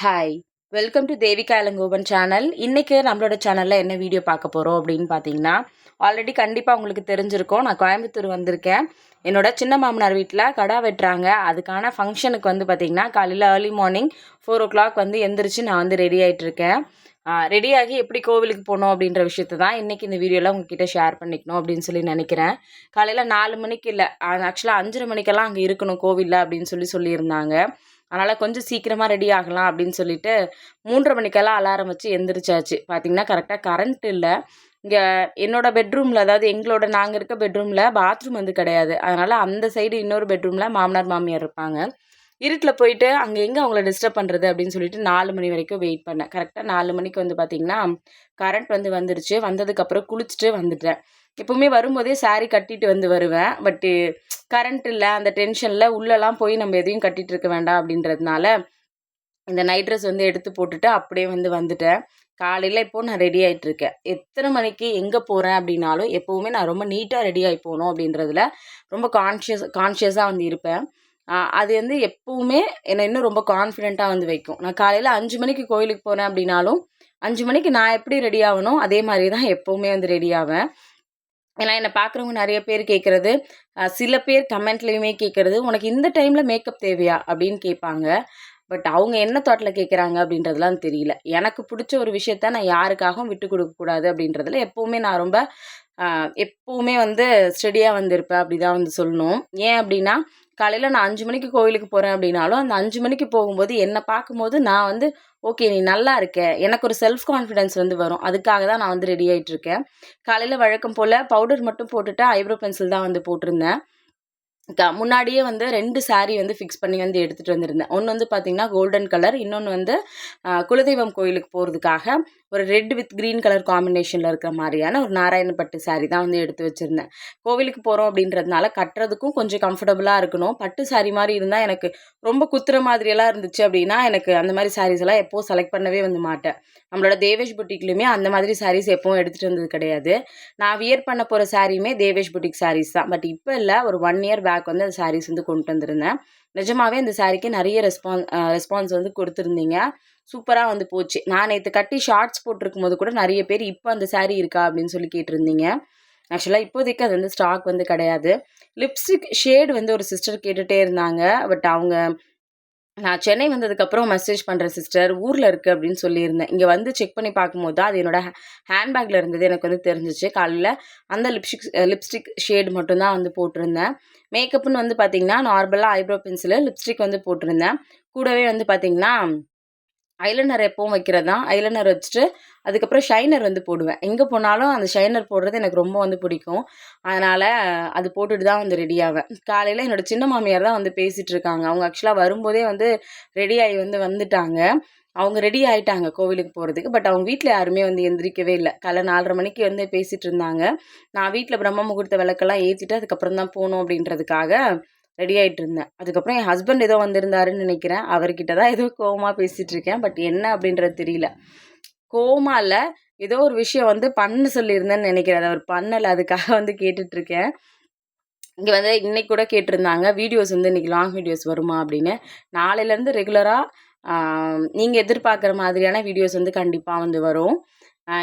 Hi, welcome to Devika Elangovan channel. இன்றைக்கி நம்மளோட சேனலில் என்ன வீடியோ பார்க்க போகிறோம் அப்படின்னு பார்த்தீங்கன்னா, ஆல்ரெடி கண்டிப்பாக உங்களுக்கு தெரிஞ்சிருக்கும். நான் கோயம்புத்தூர் வந்திருக்கேன். என்னோட சின்ன மாமனார் வீட்டில் கடா வெட்டுறாங்க. அதுக்கான ஃபங்க்ஷனுக்கு வந்து பார்த்திங்கன்னா காலையில் ஏர்லி மார்னிங் 4 o'clock வந்து எந்திரிச்சு நான் வந்து ரெடி ஆகிட்டுருக்கேன். ரெடியாகி எப்படி கோவிலுக்கு போகணும் அப்படின்ற விஷயத்தை தான் இன்றைக்கி இந்த வீடியோவில் உங்ககிட்ட ஷேர் பண்ணிக்கணும் அப்படின்னு சொல்லி நினைக்கிறேன். காலையில் 4 மணிக்கு இல்லை, ஆக்சுவலாக 5:30 மணிக்கெல்லாம் அங்கே இருக்கணும் கோவிலில் அப்படின்னு சொல்லியிருந்தாங்க. அதனால் கொஞ்சம் சீக்கிரமாக ரெடி ஆகலாம் அப்படின்னு சொல்லிட்டு 3:30 மணிக்கெல்லாம் அலாரம் வச்சு எந்திரிச்சாச்சு. பார்த்திங்கன்னா கரெக்டாக கரண்ட் இல்லை. இங்கே என்னோடய பெட்ரூமில், அதாவது நாங்கள் இருக்க பெட்ரூமில் பாத்ரூம் வந்து கிடையாது. அதனால் அந்த சைடு இன்னொரு பெட்ரூமில் மாமனார் மாமியார் இருப்பாங்க. இருட்டில் போயிட்டு அங்கே எங்கே அவங்கள டிஸ்டர்ப் பண்ணுறது அப்படின்னு சொல்லிட்டு 4 மணி வரைக்கும் வெயிட் பண்ணேன். கரெக்டாக 4 மணிக்கு வந்து பார்த்திங்கன்னா கரண்ட் வந்து வந்துருச்சு. வந்ததுக்கப்புறம் குளிச்சுட்டு வந்துட்டேன். எப்போவுமே வரும்போதே சாரீ கட்டிட்டு வந்து வருவேன். பட்டு கரண்ட் இல்லை, அந்த டென்ஷனில் உள்ளெல்லாம் போய் நம்ம எதையும் கட்டிகிட்டு இருக்க வேண்டாம் அப்படின்றதுனால இந்த நைட் ட்ரெஸ் வந்து எடுத்து போட்டுட்டு அப்படியே வந்துட்டேன். காலையில் இப்போது நான் ரெடி ஆகிட்டுருக்கேன். எத்தனை மணிக்கு எங்கே போகிறேன் அப்படின்னாலும் எப்போவுமே நான் ரொம்ப நீட்டாக ரெடி ஆகி போகணும் அப்படின்றதுல ரொம்ப கான்ஷியஸாக வந்து இருப்பேன். அது வந்து எப்போவுமே என்னை இன்னும் ரொம்ப கான்ஃபிடெண்ட்டாக வந்து வைக்கும். நான் காலையில் 5 மணிக்கு கோயிலுக்கு போகிறேன் அப்படின்னாலும் 5 மணிக்கு நான் எப்படி ரெடி ஆகணும் அதே மாதிரி தான் எப்போவுமே வந்து ரெடி ஆவேன். ஏன்னா என்னை பார்க்குறவங்க நிறைய பேர் கேட்குறது, சில பேர் கமெண்ட்லேயுமே கேட்குறது, உனக்கு இந்த டைமில் மேக்கப் தேவையா அப்படின்னு கேட்பாங்க. பட் அவங்க என்ன தாட்டில் கேட்குறாங்க அப்படின்றதுலாம் தெரியல. எனக்கு பிடிச்ச ஒரு விஷயத்த நான் யாருக்காகவும் விட்டு கொடுக்கக்கூடாது அப்படின்றதுல எப்போவுமே நான் ரொம்ப எப்போவுமே வந்து ஸ்டெடியாக வந்து இருப்பேன் அப்படி தான் வந்து சொல்லணும். ஏன் அப்படின்னா, காலையில் நான் 5 மணிக்கு கோயிலுக்கு போகிறேன் அப்படின்னாலும் அந்த 5 மணிக்கு போகும்போது என்னை பார்க்கும்போது நான் வந்து ஓகே நீ நல்லா இருக்க, எனக்கு ஒரு செல்ஃப் கான்ஃபிடென்ஸ் வந்து வரும். அதுக்காக தான் நான் வந்து ரெடி ஆகிட்டுருக்கேன். காலையில் வழக்கம் போல் பவுடர் மட்டும் போட்டுட்டு ஐப்ரோ பென்சில் தான் வந்து போட்டிருந்தேன். முன்னாடியே வந்து 2 சாரீ வந்து ஃபிக்ஸ் பண்ணி வந்து எடுத்துகிட்டு வந்திருந்தேன். ஒன்று வந்து பார்த்திங்கன்னா கோல்டன் கலர், இன்னொன்று வந்து குலதெய்வம் கோயிலுக்கு போகிறதுக்காக ஒரு ரெட் வித் க்ரீன் கலர் காம்பினேஷனில் இருக்கிற மாதிரியான ஒரு நாராயணப்பட்டு சாரீ தான் வந்து எடுத்து வச்சுருந்தேன். கோவிலுக்கு போகிறோம் அப்படின்றதுனால கட்டுறதுக்கும் கொஞ்சம் கம்ஃபர்டபுளாக இருக்கணும். பட்டு சாரீ மாதிரி இருந்தால் எனக்கு ரொம்ப குத்துற மாதிரியெல்லாம் இருந்துச்சு அப்படின்னா எனக்கு அந்த மாதிரி சாரீஸ் எல்லாம் எப்போவும் செலக்ட் பண்ணவே வந்து மாட்டேன். நம்மளோட தேவேஷ் புட்டிக்லையுமே அந்த மாதிரி சாரீஸ் எப்பவும் எடுத்துகிட்டு வந்தது கிடையாது. நான் வியர் பண்ண போகிற சாரியுமே தேவேஷ் புட்டிக் சாரீஸ் தான். பட் இப்போ இல்லை, ஒரு 1 இயர் பேக் வந்து அந்த சாரீஸ் வந்து கொண்டு வந்திருந்தேன். நிஜமாவே அந்த சாரீக்கு நிறைய ரெஸ்பான்ஸ் வந்து கொடுத்துருந்தீங்க. சூப்பராக வந்து போச்சு. நான் நேற்று கட்டி ஷார்ட்ஸ் போட்டிருக்கும் போது கூட நிறைய பேர் இப்போ அந்த சாரீ இருக்கா அப்படின்னு சொல்லி கேட்டிருந்தீங்க. ஆக்சுவலாக இப்போதைக்கு அது வந்து ஸ்டாக் வந்து கிடையாது. லிப்ஸ்டிக் ஷேடு வந்து ஒரு சிஸ்டர் கேட்டுகிட்டே இருந்தாங்க. பட் அவங்க நான் சென்னை வந்ததுக்கப்புறம் மெசேஜ் பண்ணுறேன் சிஸ்டர், ஊரில் இருக்குது அப்படின்னு சொல்லியிருந்தேன். இங்கே வந்து செக் பண்ணி பார்க்கும்போது தான் அது என்னோடய ஹேண்ட்பேக்கில் இருந்தது எனக்கு வந்து தெரிஞ்சிச்சு. காலையில் அந்த லிப்ஸ்டிக் ஷேடு மட்டும்தான் வந்து போட்டிருந்தேன். மேக்கப்புன்னு வந்து பார்த்திங்கன்னா நார்மலாக ஐப்ரோ பென்சிலு, லிப்ஸ்டிக் வந்து போட்டிருந்தேன். கூடவே வந்து பார்த்திங்கன்னா ஐலைனர் எப்பவும் வைக்கிறது தான். ஐலைனர் வச்சுட்டு அதுக்கப்புறம் ஷைனர் வந்து போடுவேன். எங்கே போனாலும் அந்த ஷைனர் போடுறது எனக்கு ரொம்ப வந்து பிடிக்கும். அதனால் அது போட்டுட்டு தான் வந்து ரெடி ஆவேன். காலையில் என்னோடய சின்ன மாமியார் தான் வந்து பேசிகிட்டு இருக்காங்க. அவங்க ஆக்சுவலாக வரும்போதே வந்து ரெடி ஆகி வந்துட்டாங்க. அவங்க ரெடி ஆகிட்டாங்க கோவிலுக்கு போகிறதுக்கு. பட் அவங்க வீட்டில் யாருமே வந்து எந்திரிக்கவே இல்லை. காலைல 4:30 மணிக்கு வந்து பேசிகிட்டு இருந்தாங்க. நான் வீட்டில் பிரம்ம முகூர்த்த விளக்கெல்லாம் ஏற்றிட்டு அதுக்கப்புறம் தான் போகணும் அப்படின்றதுக்காக ரெடி ஆகிட்டு இருந்தேன். அதுக்கப்புறம் என் ஹஸ்பண்ட் ஏதோ வந்திருந்தாருன்னு நினைக்கிறேன். அவர்கிட்ட தான் ஏதோ கோவமாக பேசிகிட்டு இருக்கேன். பட் என்ன அப்படின்றது தெரியல. கோவமா இல்லை, ஏதோ ஒரு விஷயம் வந்து பண்ண சொல்லியிருந்தேன்னு நினைக்கிறேன். அவர் பண்ணலை, அதுக்காக வந்து கேட்டுட்ருக்கேன். இங்கே வந்து இன்றைக்கி கூட கேட்டிருந்தாங்க, வீடியோஸ் வந்து இன்றைக்கி லாங் வீடியோஸ் வருமா அப்படின்னு. நாளையிலேருந்து ரெகுலராக நீங்கள் எதிர்பார்க்குற மாதிரியான வீடியோஸ் வந்து கண்டிப்பாக வந்து வரும்.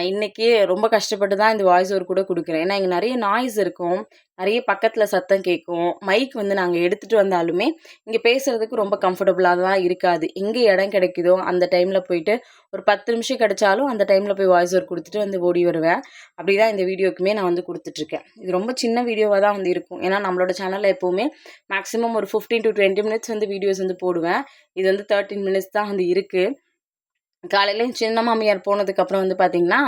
இன்றைக்கி ரொம்ப கஷ்டப்பட்டு தான் இந்த வாய்ஸ் ஓவர் கூட கொடுக்குறேன். ஏன்னா இங்கே நிறைய நாய்ஸ் இருக்கும், நிறைய பக்கத்தில் சத்தம் கேட்கும். மைக் வந்து நாங்கள் எடுத்துகிட்டு வந்தாலுமே இங்கே பேசுகிறதுக்கு ரொம்ப கம்ஃபர்டபுளாக தான் இருக்காது. எங்கே இடம் கிடைக்குதோ அந்த டைமில் போயிட்டு ஒரு 10 நிமிஷம் கிடைச்சாலும் அந்த டைமில் போய் வாய்ஸ் ஓவர் கொடுத்துட்டு வந்து ஓடி வருவேன். அப்படி தான் இந்த வீடியோக்குமே நான் வந்து கொடுத்துட்ருக்கேன். இது ரொம்ப சின்ன வீடியோவாக தான் வந்து இருக்கும். ஏன்னா நம்மளோட சேனலில் எப்போவுமே மேக்ஸிமம் ஒரு 15 to 20 மினிட்ஸ் வந்து வீடியோஸ் வந்து போடுவேன். இது வந்து 13 மினிட்ஸ் தான் வந்து இருக்குது. காலையில் சின்ன மாமியார் போனதுக்கப்புறம் வந்து பார்த்திங்கன்னா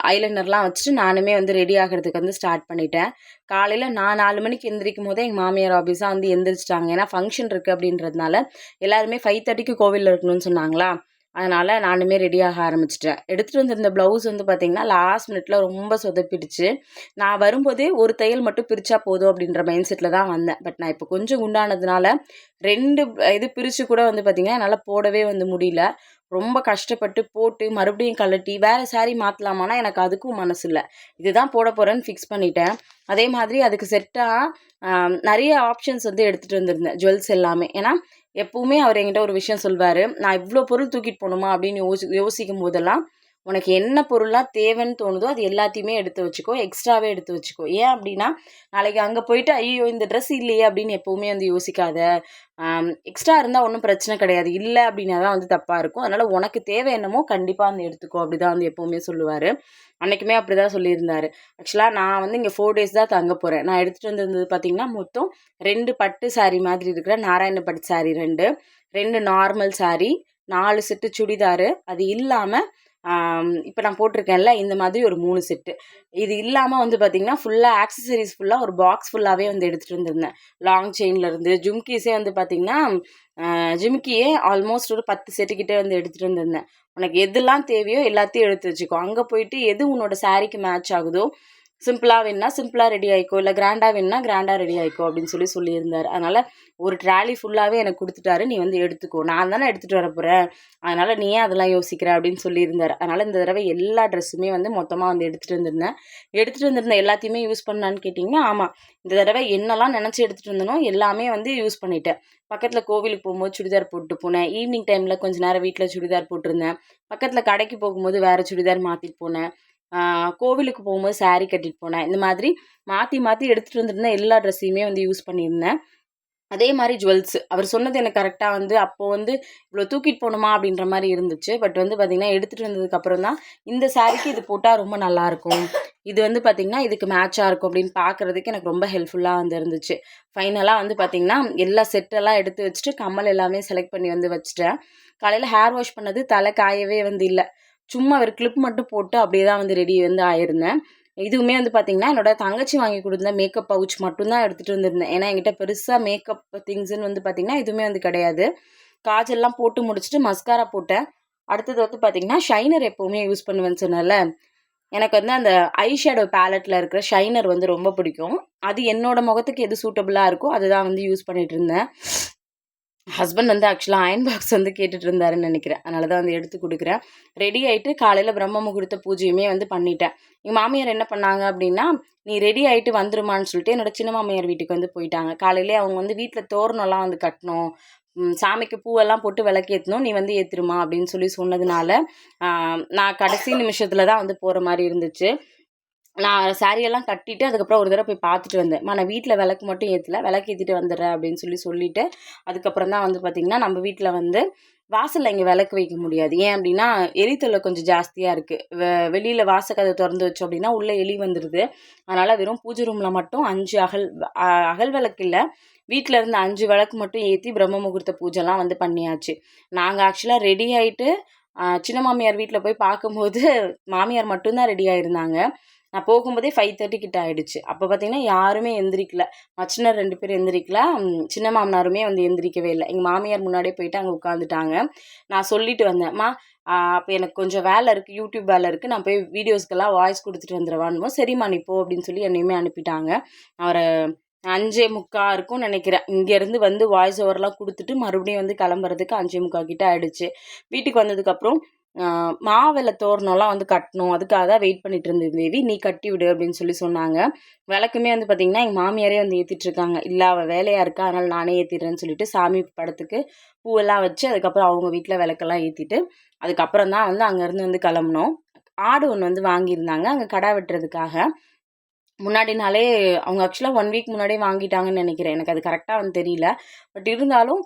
ஐலைனர்லாம் வச்சுட்டு நானுமே வந்து ரெடி ஆகிறதுக்கு வந்து ஸ்டார்ட் பண்ணிட்டேன். காலையில் நான் 4 மணிக்கு எந்திரிக்கும் போதே எங்கள் மாமியார் ஆஃபீஸாக வந்து எந்திரிச்சிட்டாங்க. ஏன்னா ஃபங்க்ஷன் இருக்குது அப்படின்றதுனால எல்லாருமே 5:30க்கு கோவிலில் இருக்கணும்னு சொன்னாங்களா, அதனால் நானுமே ரெடியாக ஆரம்பிச்சிட்டேன். எடுத்துகிட்டு வந்திருந்த ப்ளவுஸ் வந்து பார்த்திங்கன்னா லாஸ்ட் மினிட்ல ரொம்ப சொதப்பிடுச்சு. நான் வரும்போதே ஒரு தையல் மட்டும் பிரித்தா போதும் அப்படின்ற மைண்ட் செட்டில் தான் வந்தேன். பட் நான் இப்போ கொஞ்சம் குண்டானதுனால 2 இது பிரித்து கூட வந்து பார்த்திங்கன்னா என்னால் போடவே வந்து முடியல. ரொம்ப கஷ்டப்பட்டு போட்டு மறுபடியும் கழட்டி வேறு சாரீ மாற்றலாமான்னா எனக்கு அதுக்கும் மனசு இல்லை. இதுதான் போட போகிறேன்னு ஃபிக்ஸ் பண்ணிட்டேன். அதே மாதிரி அதுக்கு செட்டாக நிறைய ஆப்ஷன்ஸ் வந்து எடுத்துகிட்டு வந்திருந்தேன், ஜுவல்ஸ் எல்லாமே. ஏன்னா எப்பவுமே அவர் என்கிட்ட ஒரு விஷயம் சொல்வாரு. நான் இவ்ளோ பொருள் தூக்கிட்டு போணுமா அப்படின்னு யோசிக்கும் போதெல்லாம், உனக்கு என்ன பொருள்லாம் தேவைன்னு தோணுதோ அது எல்லாத்தையுமே எடுத்து வச்சுக்கோ. எக்ஸ்ட்ராவே எடுத்து வச்சுக்கோ. ஏன் அப்படின்னா, நாளைக்கு அங்க போயிட்டு ஐய்யயோ! இந்த ட்ரெஸ் இல்லையே அப்படின்னு எப்பவுமே வந்து யோசிக்காத. எக்ஸ்ட்ரா இருந்தா ஒண்ணும் பிரச்சனை கிடையாது. இல்ல அப்படின்னா தான் வந்து தப்பா இருக்கும். அதனால உனக்கு தேவை என்னமோ கண்டிப்பா வந்து எடுத்துக்கோ. அப்படிதான் வந்து எப்பவுமே சொல்லுவாரு. அன்னைக்குமே அப்படிதான் சொல்லியிருந்தாரு. ஆக்சுவலா நான் வந்து இங்க 4 டேஸ் தான் தங்க போறேன். நான் எடுத்துட்டு வந்திருந்தது பார்த்தீங்கன்னா, மொத்தம் 2 பட்டு சாரி மாதிரி இருக்கிற நாராயண பட்டு sorry 2 normal sorry, 4 set churidar. அது இல்லாம இப்ப நான் போட்டிருக்கேன்ல, இந்த மாதிரி ஒரு 3 செட்டு. இது இல்லாம வந்து பார்த்தீங்கன்னா, ஃபுல்லா ஆக்சஸரீஸ் ஃபுல்லா ஒரு பாக்ஸ் ஃபுல்லாவே வந்து எடுத்துட்டு வந்திருந்தேன். லாங் செயின்லேருந்து ஜும்கீஸே வந்து பார்த்தீங்கன்னா, ஜிமிக்கியே ஆல்மோஸ்ட் ஒரு 10 செட்டு கிட்ட வந்து எடுத்துட்டு வந்திருந்தேன். உனக்கு எதெல்லாம் தேவையோ எல்லாத்தையும் எடுத்து வச்சுக்கோ. அங்க போயிட்டு எது உன்னோட சாரீக்கு மேட்ச் ஆகுதோ, சிம்பிளா வேணுனா சிம்பிளா ரெடி ஆயிக்கோ. இல்ல கிராண்டா வேணுனா கிராண்டா ரெடி ஆயிக்கோ அப்படின்னு சொல்லியிருந்தாரு. அதனால ஒரு ட்ராலி ஃபுல்லாவே எனக்கு குடுத்துட்டாரு. நீ வந்து எடுத்துக்கோ. நான் தானே எடுத்துட்டு வரப்போறேன். அதனால நீ ஏன் அதெல்லாம் யோசிக்கிற அப்படின்னு சொல்லியிருந்தாரு. அதனால இந்த தடவை எல்லா ட்ரெஸ்ஸுமே வந்து மொத்தமா வந்து எடுத்துட்டு வந்திருந்தேன். எடுத்துட்டு வந்திருந்த எல்லாத்தையுமே யூஸ் பண்ணான்னு கேட்டிங்கன்னா, ஆமா. இந்த தடவை என்னெல்லாம் நினச்சு எடுத்துட்டு வந்தனோ எல்லாமே வந்து யூஸ் பண்ணிட்டேன். பக்கத்துல கோவிலுக்கு போகும்போது சுடிதார் போட்டு போனேன். ஈவினிங் டைம்ல கொஞ்ச நேரம் வீட்ல சுடிதார் போட்டிருந்தேன். பக்கத்துல கடைக்கு போகும்போது வேற சுடிதார் மாத்திட்டு போனேன். கோவிலுக்கு போகும்போது சாரி கட்டிட்டு போனேன். இந்த மாதிரி மாத்தி மாத்தி எடுத்துட்டு வந்திருந்த எல்லா ட்ரெஸ்ஸையுமே வந்து யூஸ் பண்ணியிருந்தேன். அதே மாரி ஜுவல்ஸ். அவர் சொன்னது எனக்கு கரெக்ட்டா வந்து அப்போ வந்து இவ்வளோ தூக்கிட்டு போணுமா அப்படின்ற மாரி இருந்துச்சு. பட் வந்து பார்த்தீங்கன்னா, எடுத்துட்டு வந்ததுக்கு அப்புறம் தான் இந்த சாரீக்கு இது போட்டா ரொம்ப நல்லாயிருக்கும். இது வந்து பார்த்தீங்கன்னா, இதுக்கு மேட்சா இருக்கும் அப்படின்னு பார்க்கறதுக்கு எனக்கு ரொம்ப ஹெல்ப்ஃபுல்லா வந்து இருந்துச்சு. ஃபைனலா வந்து பார்த்தீங்கன்னா, எல்லா செட்டெல்லாம் எடுத்து வச்சுட்டு, கம்மல் எல்லாமே செலக்ட் பண்ணி வந்து வச்சுட்டேன். காலையில ஹேர் வாஷ் பண்ணது தலை காயவே வந்து இல்ல. சும்மா ஒரு கிளிப் மட்டும் போட்டு அப்படியே தான் வந்து ரெடி வந்து ஆயிருந்தேன். இதுவுமே வந்து பார்த்தீங்கன்னா, என்னோட தங்கச்சி வாங்கி குடுத்த மேக்கப் பவுச் மட்டும் தான் எடுத்துட்டு வந்திருந்தேன். ஏன்னா, என்கிட்ட பெருசா மேக்கப் திங்ஸ்ன்னு வந்து பார்த்தீங்கன்னா, எதுவுமே வந்து கிடையாது. காஜல்லாம் போட்டு முடிச்சுட்டு மஸ்காரா போட்டேன். அடுத்தது வந்து பார்த்தீங்கன்னா, ஷைனர் எப்பவுமே யூஸ் பண்ணுவேன்னு சொன்னேன்ல. எனக்கு வந்து அந்த ஐ ஷேடோ பேலட்ல இருக்கிற ஷைனர் வந்து ரொம்ப பிடிக்கும். அது என்னோட முகத்துக்கு எது சூட்டபிளா இருக்கோ, அதுதான் வந்து யூஸ் பண்ணிட்டு இருந்தேன். ஹஸ்பண்ட் வந்து ஆக்சுவலா அயர்ன் பாக்ஸ் வந்து கேட்டுட்டு இருந்தாருன்னு நெனைக்கிறேன். அதனால தான் வந்து எடுத்து குடுக்குறேன். ரெடி ஆயிட்டு காலையில பிரம்ம முகூர்த்த பூஜையுமே வந்து பண்ணிட்டேன். எங்க மாமியார் என்ன பண்ணாங்க அப்டின்னா, "நீ ரெடி ஆயிட்டு வந்துருமான்னு" சொல்லிட்டு என்னோட சின்ன மாமியார் வீட்டுக்கு வந்து போயிட்டாங்க. காலையிலயே அவங்க வந்து வீட்ல தோரணம்லாம் வந்து கட்டணும். சாமிக்கு பூவெல்லாம் போட்டு விளக்கேத்தணும். நீ வந்து ஏத்திருமா அப்படின்னு சொன்னதுனால, ஆ நான் கடைசி நிமிஷத்துல தான் வந்து போற மாரி இருந்துச்சு. நான் சாரியெல்லாம் கட்டிட்டு, அதுக்கப்புறம் ஒரு தடவ போய் பார்த்துட்டு வந்தேன். "அம்மா நான் வீட்ல விளக்கு மட்டும் ஏத்தல. விளக்கு ஏத்திட்டு வந்துடுறேன்" அப்படின்னு சொல்லிட்டு, அதுக்கப்புறம் தான் வந்து பார்த்தீங்கன்னா, நம்ம வீட்ல வந்து வாசல்ல இங்க விளக்கு வைக்க முடியாது. ஏன் அப்படின்னா, எலி தொல்லை கொஞ்சம் ஜாஸ்தியா இருக்கு. வெளியில வாசக்கதவ தொறந்து வச்சோம் அப்படின்னா, உள்ள எலி வந்துருது. அதனால வெறும் பூஜை ரூம்ல மட்டும் 5 அகல் விளக்கு இல்ல. வீட்ல இருந்த 5 விளக்கு மட்டும் ஏத்தி பிரம்ம முகூர்த்த பூஜைலாம் வந்து பண்ணியாச்சு. நாங்க ஆக்சுவலா ரெடி ஆயிட்டு, சின்ன மாமியார் வீட்ல போய் பார்க்கும்போது, மாமியார் மட்டும் தான் ரெடியா இருந்தாங்க. நான் போகும்போதே 5:30 கிட்ட ஆயிடுச்சு. அப்ப பார்த்தீங்கன்னா, யாருமே எந்திரிக்கல. மச்சினர் 2 பேரும் எந்திரிக்கல. சின்ன மாமனாருமே வந்து எந்திரிக்கவே இல்ல. எங்க மாமியார் முன்னாடியே போயிட்டு அங்க உட்காந்துட்டாங்க. நான் சொல்லிட்டு வந்தேன். "அம்மா அப்ப எனக்கு கொஞ்சம் வேலை இருக்கு. யூடியூப் வேலை இருக்கு. நான் போய் வீடியோஸ்க்கெல்லாம் வாய்ஸ் குடுத்துட்டு வந்துரவான்னும்." "சரிம்மா நீ போ" அப்படின்னு சொல்லி என்னையுமே அனுப்பிட்டாங்க. ஒரு 5:45 இருக்கும்னு நெனைக்கிறேன். இங்கேருந்து வந்து வாய்ஸ் ஓவர்லாம் குடுத்துட்டு மறுபடியும் வந்து கிளம்புறதுக்கு 5:45 கிட்ட ஆயிடுச்சு. வீட்டுக்கு வந்ததுக்கப்புறம் அ மாவில தோரணம்லாம் வந்து கட்டணும். அதுக்காக தான் வெயிட் பண்ணிட்டு இருந்தேன் தேவி. நீ கட்டி விடு அப்படின்னு சொன்னாங்க. விளக்குமே வந்து பார்த்தீங்கன்னா, எங்க மாமியாரே வந்து ஏத்திட்டு இருக்காங்க. இல்ல அவ வேலையா இருக்கா, அதனால நானே ஏத்திடுறேன்னு சொல்லிட்டு சாமி படத்துக்கு பூவெல்லாம் வச்சு, அதுக்கப்புறம் அவங்க வீட்ல விளக்கெல்லாம் ஏத்திட்டு, அதுக்கப்புறம் தான் வந்து அங்கேருந்து வந்து கிளம்புனோம். ஆடு ஒண்ணு வந்து வாங்கியிருந்தாங்க. அங்க கடா வெட்டுறதுக்காக. முன்னாடி நாளே அவங்க ஆக்சுவலா 1 வீக் முன்னாடியே வாங்கிட்டாங்கன்னு நெனைக்கிறேன். எனக்கு அது கரெக்ட்டா வந்து தெரியல. பட் இருந்தாலும்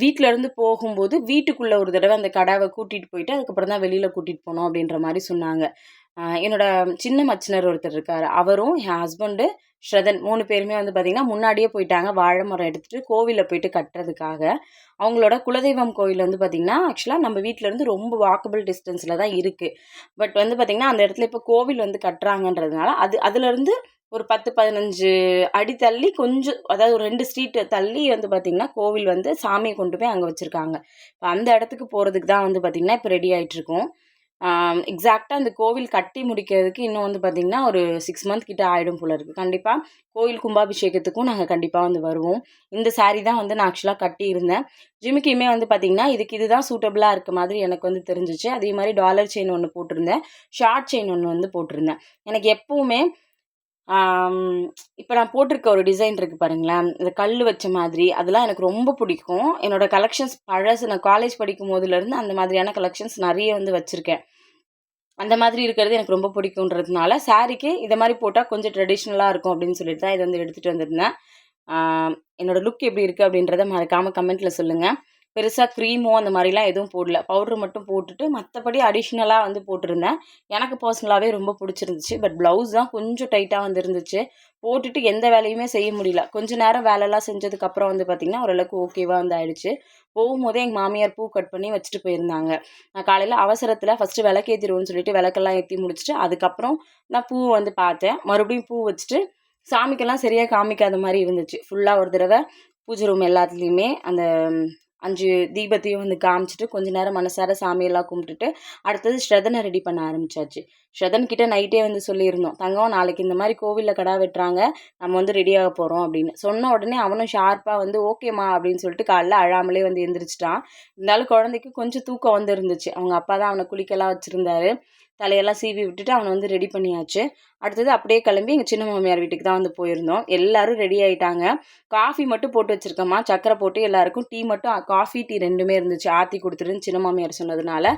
வீட்ல இருந்து போகும்போது, வீட்டுக்குள்ள ஒரு தடவ அந்த கடாவ கூட்டிட்டு போயிட்டு, அதுக்கப்புறம் தான் வெளியில கூட்டிட்டு போனோம் அப்படின்ற மாரி சொன்னாங்க. என்னோட சின்ன மச்சினர் ஒருத்தர் இருக்காரு. அவரும், என் ஹஸ்பண்டு, ஸ்ரதன் 3 பேருமே வந்து பார்த்தீங்கன்னா, முன்னாடியே போயிட்டாங்க. வாழை மரம் எடுத்துட்டு கோவில்ல போயிட்டு கட்டுறதுக்காக. அவங்களோட குலதெய்வம் கோயில் வந்து பார்த்தீங்கன்னா, ஆக்சுவலா நம்ம வீட்ல இருந்து ரொம்ப வாக்கபிள் டிஸ்டன்ஸ்ல தான் இருக்கு. பட் வந்து பார்த்தீங்கன்னா, அந்த இடத்துல இப்போ கோவில் வந்து கட்டுறாங்கன்றதுனால, அதுலருந்து ஒரு 10, 15 அடி தள்ளி கொஞ்சம் அதாவது ஒரு 2 ஸ்ட்ரீட் தள்ளி வந்து பார்த்தீங்கன்னா, கோவில் வந்து சாமிய கொண்டு போய் அங்க வச்சிருக்காங்க. இப்ப அந்த இடத்துக்கு போறதுக்கு தான் வந்து பார்த்தீங்கன்னா, இப்ப ரெடி ஆயிட்டுருக்கோம். எக்ஸாக்ட்டா அந்த கோவில் கட்டி முடிக்கிறதுக்கு இன்னும் வந்து பார்த்தீங்கன்னா, ஒரு 6 மந்த் கிட்ட ஆயிடும் போல இருக்கு. கண்டிப்பா கோயில் கும்பாபிஷேகத்துக்கும் நாங்க கண்டிப்பா வந்து வருவோம். இந்த சாரி தான் வந்து நான் ஆக்சுவலா கட்டியிருந்தேன். ஜிமிக்கியுமே வந்து பார்த்தீங்கன்னா, இதுதான் சூட்டபிளா இருக்க மாதிரி எனக்கு வந்து தெரிஞ்சுச்சு. அதே மாரி டாலர் செயின் ஒண்ணு போட்டிருந்தேன். ஷார்ட் செயின் ஒண்ணு வந்து போட்டிருந்தேன். எனக்கு எப்பவுமே இப்போ நான் போட்டிருக்க ஒரு டிசைன் இருக்குது பாருங்களேன், இந்த கல் வச்ச மாதிரி அதெல்லாம் எனக்கு ரொம்ப பிடிக்கும். என்னோடய கலெக்ஷன்ஸ் பழசு நான் காலேஜ் படிக்கும் போதுலேருந்து அந்த மாதிரியான கலெக்ஷன்ஸ் நிறைய வந்து வச்சுருக்கேன். அந்த மாதிரி இருக்கிறது எனக்கு ரொம்ப பிடிக்குன்றதுனால சாரீக்கு இதை மாதிரி போட்டால் கொஞ்சம் ட்ரெடிஷ்னலாக இருக்கும் அப்படின்னு சொல்லிட்டு தான் இதை வந்து எடுத்துகிட்டு வந்திருந்தேன். என்னோடய லுக் எப்படி இருக்குது அப்படின்றத மறக்காமல் கமெண்ட்டில் சொல்லுங்கள். பெருசாக க்ரீமோ அந்த மாதிரிலாம் எதுவும் போடல, பவுட்ரு மட்டும் போட்டுட்டு மற்றபடி அடிஷ்னலாக வந்து போட்டிருந்தேன். எனக்கு பர்சனலாகவே ரொம்ப பிடிச்சிருந்துச்சு. பட் ப்ளவுஸ் தான் கொஞ்சம் டைட்டாக வந்து இருந்துச்சு. போட்டுட்டு எந்த வேலையுமே செய்ய முடியல. கொஞ்ச நேரம் வேலைலாம் செஞ்சதுக்கப்புறம் வந்து பார்த்திங்கன்னா ஓரளவுக்கு ஓகேவாக வந்து ஆயிடுச்சு. போகும்போதே எங்கள் மாமியார் பூ கட் பண்ணி வச்சுட்டு போயிருந்தாங்க. நான் காலையில் அவசரத்தில் ஃபஸ்ட்டு விளக்கேற்றிடுவோன்னு சொல்லிட்டு விளக்கெல்லாம் ஏற்றி முடிச்சுட்டு அதுக்கப்புறம் நான் பூ வந்து பார்த்தேன். மறுபடியும் பூ வச்சுட்டு சாமிக்கெல்லாம் சரியாக காமிக்காத மாதிரி இருந்துச்சு. ஃபுல்லாக ஒரு தடவை பூஜை ரூம் எல்லாத்துலேயுமே அந்த 5 தீபத்தையும் வந்து காமிச்சிட்டு கொஞ்ச நேரம் மனசார சாமியெல்லாம் கும்பிட்டுட்டு அடுத்தது ஸ்ரதனை ரெடி பண்ண ஆரம்பிச்சாச்சு. ஸ்ரதன் கிட்ட நைட்டே வந்து சொல்லியிருந்தோம், தங்கம் நாளைக்கு இந்த மாதிரி கோவிலில் கடா வெட்டுறாங்க, நம்ம வந்து ரெடியாக போகிறோம் அப்படின்னு சொன்ன உடனே அவனும் ஷார்ப்பாக வந்து ஓகேம்மா அப்படின்னு சொல்லிட்டு காலைல அழாமலே வந்து எந்திரிச்சிட்டான். இருந்தாலும் குழந்தைக்கு கொஞ்சம் தூக்கம் வந்து இருந்துச்சு. அவங்க அப்பா தான் அவனை குளிக்கலாம் வச்சுருந்தாரு. தலையெல்லாம் சீவி விட்டுட்டு அவனை வந்து ரெடி பண்ணியாச்சு. அடுத்தது அப்படியே கிளம்பி எங்கள் சின்ன மாமியார் வீட்டுக்கு தான் வந்து போயிருந்தோம். எல்லோரும் ரெடி ஆகிட்டாங்க. காஃபி மட்டும் போட்டு வச்சுருக்கம்மா, சக்கரை போட்டு எல்லாருக்கும் டீ மட்டும் காஃபி டீ 2மே இருந்துச்சு, ஆற்றி கொடுத்துருன்னு சின்ன மாமியார் சொன்னதுனால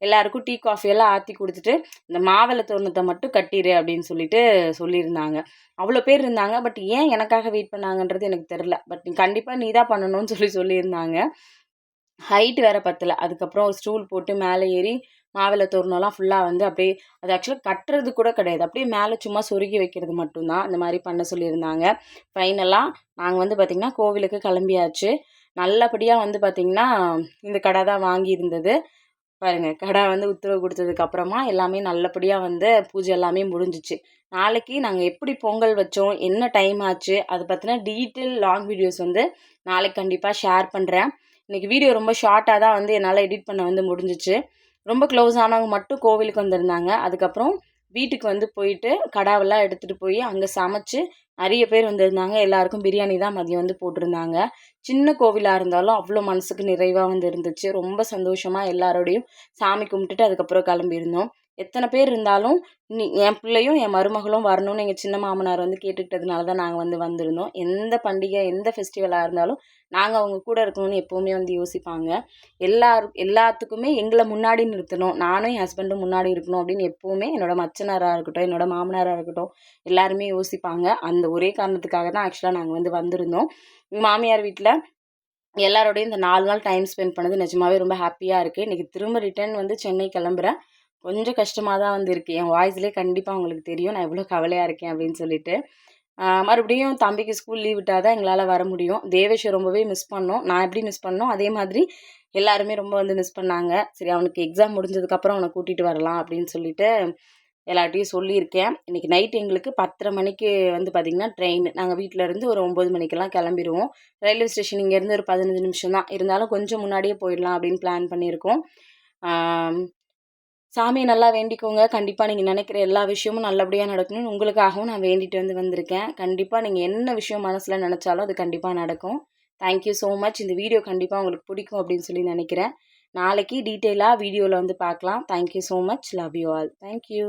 எல்லாருக்கும் டீ காஃபி எல்லாம் ஆற்றி கொடுத்துட்டு இந்த மாவிளை தோரணத்தை மட்டும் கட்டிடு அப்படின்னு சொல்லிட்டு சொல்லியிருந்தாங்க. அவ்வளோ பேர் இருந்தாங்க. பட் ஏன் எனக்காக வெயிட் பண்ணாங்கன்றது எனக்கு தெரில. பட் கண்டிப்பாக நீ தான் பண்ணணும்னு சொல்லியிருந்தாங்க. ஹைட் வேறு பத்தலை. அதுக்கப்புறம் ஒரு ஸ்டூல் போட்டு மேலே ஏறி மாவிளை தோரணம்லாம் ஃபுல்லாக வந்து அப்படியே அது ஆக்சுவலாக கட்டுறது கூட கிடையாது, அப்படியே மேலே சும்மா சொருகி வைக்கிறது மட்டும்தான் அந்த மாதிரி பண்ண சொல்லியிருந்தாங்க. ஃபைனலாக நாங்கள் வந்து பார்த்திங்கன்னா கோவிலுக்கு கிளம்பியாச்சு. நல்லபடியாக வந்து பார்த்திங்கன்னா இந்த கடை தான் வாங்கியிருந்தது. பாருங்கள், கடை வந்து உத்தரவு கொடுத்ததுக்கப்புறமா எல்லாமே நல்லபடியாக வந்து பூஜை எல்லாமே முடிஞ்சிச்சு. நாளைக்கு நாங்கள் எப்படி பொங்கல் வச்சோம், என்ன டைம் ஆச்சு, அதை பற்றின டீட்டெயில் லாங் வீடியோஸ் வந்து நாளைக்கு கண்டிப்பாக ஷேர் பண்ணுறேன். இன்றைக்கி வீடியோ ரொம்ப ஷார்ட்டாக தான் வந்து என்னால் எடிட் பண்ண வந்து முடிஞ்சிச்சு. ரொம்ப க்ளோஸ் ஆனவங்க மட்டும் கோவிலுக்கு வந்திருந்தாங்க. அதுக்கப்புறம் வீட்டுக்கு வந்து போயிட்டு கடாவெல்லாம் எடுத்துகிட்டு போய் அங்கே சமைச்சு நிறைய பேர் வந்திருந்தாங்க. எல்லாருக்கும் பிரியாணி தான் மதியம் வந்து போட்டிருந்தாங்க. சின்ன கோவிலாக இருந்தாலும் அவ்வளோ மனசுக்கு நிறைவாக வந்து இருந்துச்சு. ரொம்ப சந்தோஷமாக எல்லாரோடையும் சாமி கும்பிட்டுட்டு அதுக்கப்புறம் கிளம்பியிருந்தோம். எத்தனை பேர் இருந்தாலும் என் பிள்ளையும் என் மருமகளும் வரணும்னு எங்கள் சின்ன மாமனார் வந்து கேட்டுக்கிட்டதுனால தான் நாங்கள் வந்து வந்திருந்தோம். எந்த பண்டிகை எந்த ஃபெஸ்டிவலாக இருந்தாலும் நாங்கள் அவங்க கூட இருக்கணும்னு எப்போவுமே வந்து யோசிப்பாங்க. எல்லாத்துக்குமே எங்களை முன்னாடி நிறுத்தணும், நானும் என் ஹஸ்பண்டும் முன்னாடி இருக்கணும் அப்படின்னு எப்போவுமே என்னோடய மச்சனாராக இருக்கட்டும், என்னோடய மாமனாராக இருக்கட்டும் எல்லாருமே யோசிப்பாங்க. அந்த ஒரே காரணத்துக்காக தான் ஆக்சுவலாக நாங்கள் வந்து வந்திருந்தோம். எங்கள் மாமியார் வீட்டில் எல்லாரோடையும் இந்த 4 நாள் டைம் ஸ்பெண்ட் பண்ணது நிஜமாவே ரொம்ப ஹாப்பியாக இருக்குது. இன்றைக்கி திரும்ப ரிட்டர்ன் வந்து சென்னை கிளம்புறேன். கொஞ்சம் கஷ்டமாக தான் வந்து இருக்குது. என் வாய்ஸ்லேயே கண்டிப்பாக உங்களுக்கு தெரியும் நான் எவ்வளோ கவலையாக இருக்கேன் அப்படின்னு சொல்லிட்டு. மறுபடியும் தம்பிக்கு ஸ்கூல் லீவ் விட்டால் தான் எங்களால் வர முடியும். தேவேஷை ரொம்பவே மிஸ் பண்ணோம். நான் எப்படி மிஸ் பண்ணோம் அதே மாதிரி எல்லாருமே ரொம்ப வந்து மிஸ் பண்ணாங்க. சரி, அவனுக்கு எக்ஸாம் முடிஞ்சதுக்கப்புறம் அவனை கூட்டிகிட்டு வரலாம் அப்படின்னு சொல்லிட்டு எல்லார்ட்டையும் சொல்லியிருக்கேன். இன்றைக்கி நைட் எங்களுக்கு 10:30 மணிக்கு வந்து பார்த்திங்கன்னா ட்ரெயின். நாங்கள் வீட்டிலேருந்து ஒரு 9 மணிக்கெல்லாம் கிளம்பிடுவோம். ரயில்வே ஸ்டேஷன் இங்கேருந்து ஒரு 15 நிமிஷம் தான், இருந்தாலும் கொஞ்சம் முன்னாடியே போயிடலாம் அப்படின்னு பிளான் பண்ணியிருக்கோம். சாமியை நல்லா வேண்டிக்கோங்க. கண்டிப்பாக நீங்கள் நினைக்கிற எல்லா விஷயமும் நல்லபடியாக நடக்கணும்னு உங்களுக்காகவும் நான் வேண்டிட்டு வந்திருக்கேன். கண்டிப்பாக நீங்கள் என்ன விஷயம் மனசில் நினச்சாலும் அது கண்டிப்பாக நடக்கும். Thank you so much. இந்த வீடியோ கண்டிப்பாக உங்களுக்கு பிடிக்கும் அப்படின்னு சொல்லி நினைக்கிறேன். நாளைக்கு டீட்டெயிலாக வீடியோவில் வந்து பார்க்கலாம். Thank you so much. Love you all. Thank you.